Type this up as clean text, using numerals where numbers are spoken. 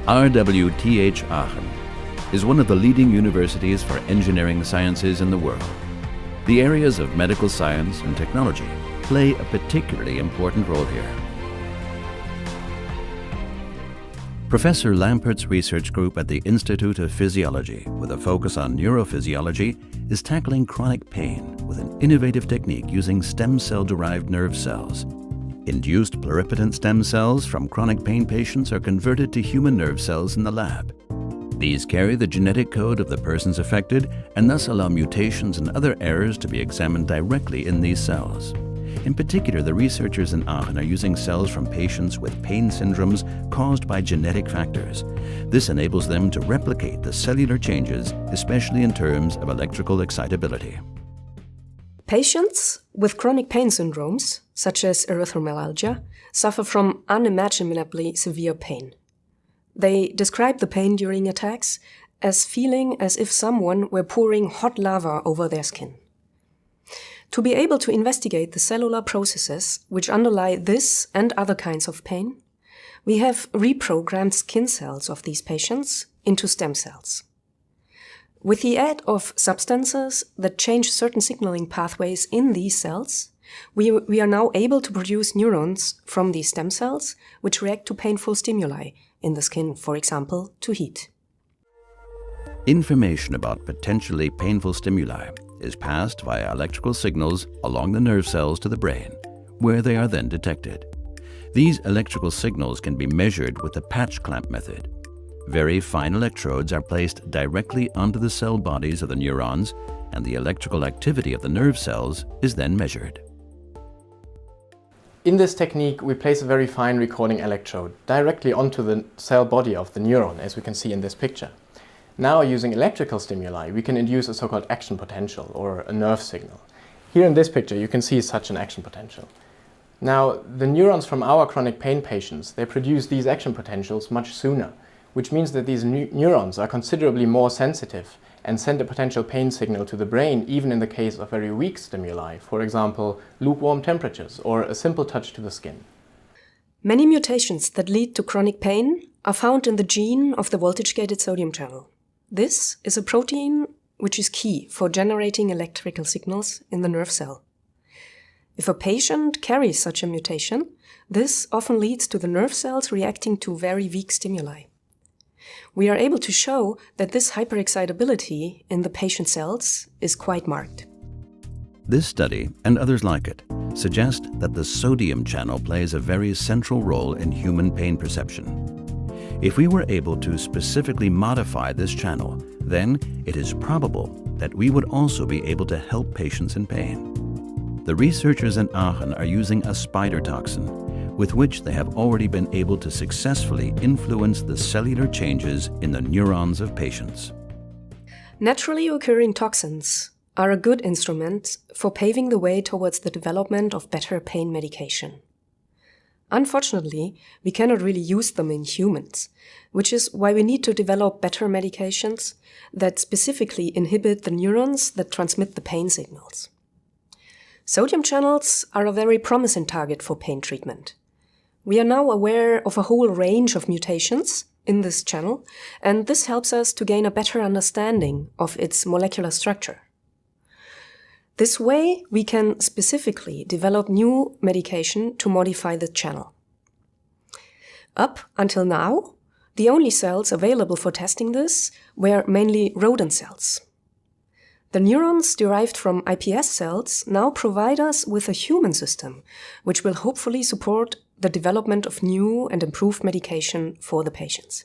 RWTH Aachen is one of the leading universities for engineering sciences in the world. The areas of medical science and technology play a particularly important role here. Professor Lampert's research group at the Institute of Physiology, with a focus on neurophysiology, is tackling chronic pain with an innovative technique using stem cell-derived nerve cells. Induced pluripotent stem cells from chronic pain patients are converted to human nerve cells in the lab. These carry the genetic code of the persons affected and thus allow mutations and other errors to be examined directly in these cells. In particular, the researchers in Aachen are using cells from patients with pain syndromes caused by genetic factors. This enables them to replicate the cellular changes, especially in terms of electrical excitability. Patients with chronic pain syndromes, such as erythromelalgia, suffer from unimaginably severe pain. They describe the pain during attacks as feeling as if someone were pouring hot lava over their skin. To be able to investigate the cellular processes which underlie this and other kinds of pain, we have reprogrammed skin cells of these patients into stem cells. With the aid of substances that change certain signaling pathways in these cells, we are now able to produce neurons from these stem cells which react to painful stimuli in the skin, for example, to heat. Information about potentially painful stimuli is passed via electrical signals along the nerve cells to the brain, where they are then detected. These electrical signals can be measured with the patch clamp method. Very fine electrodes are placed directly onto the cell bodies of the neurons, and the electrical activity of the nerve cells is then measured. In this technique, we place a very fine recording electrode directly onto the cell body of the neuron, as we can see in this picture. Now, using electrical stimuli, we can induce a so-called action potential, or a nerve signal. Here in this picture, you can see such an action potential. Now, the neurons from our chronic pain patients, they produce these action potentials much sooner, which means that these neurons are considerably more sensitive and send a potential pain signal to the brain, even in the case of very weak stimuli, for example, lukewarm temperatures or a simple touch to the skin. Many mutations that lead to chronic pain are found in the gene of the voltage-gated sodium channel. This is a protein which is key for generating electrical signals in the nerve cell. If a patient carries such a mutation, this often leads to the nerve cells reacting to very weak stimuli. We are able to show that this hyperexcitability in the patient cells is quite marked. This study, and others like it, suggest that the sodium channel plays a very central role in human pain perception. If we were able to specifically modify this channel, then it is probable that we would also be able to help patients in pain. The researchers in Aachen are using a spider toxin, with which they have already been able to successfully influence the cellular changes in the neurons of patients. Naturally occurring toxins are a good instrument for paving the way towards the development of better pain medication. Unfortunately, we cannot really use them in humans, which is why we need to develop better medications that specifically inhibit the neurons that transmit the pain signals. Sodium channels are a very promising target for pain treatment. We are now aware of a whole range of mutations in this channel, and this helps us to gain a better understanding of its molecular structure. This way, we can specifically develop new medication to modify the channel. Up until now, the only cells available for testing this were mainly rodent cells. The neurons derived from iPS cells now provide us with a human system, which will hopefully support the development of new and improved medication for the patients.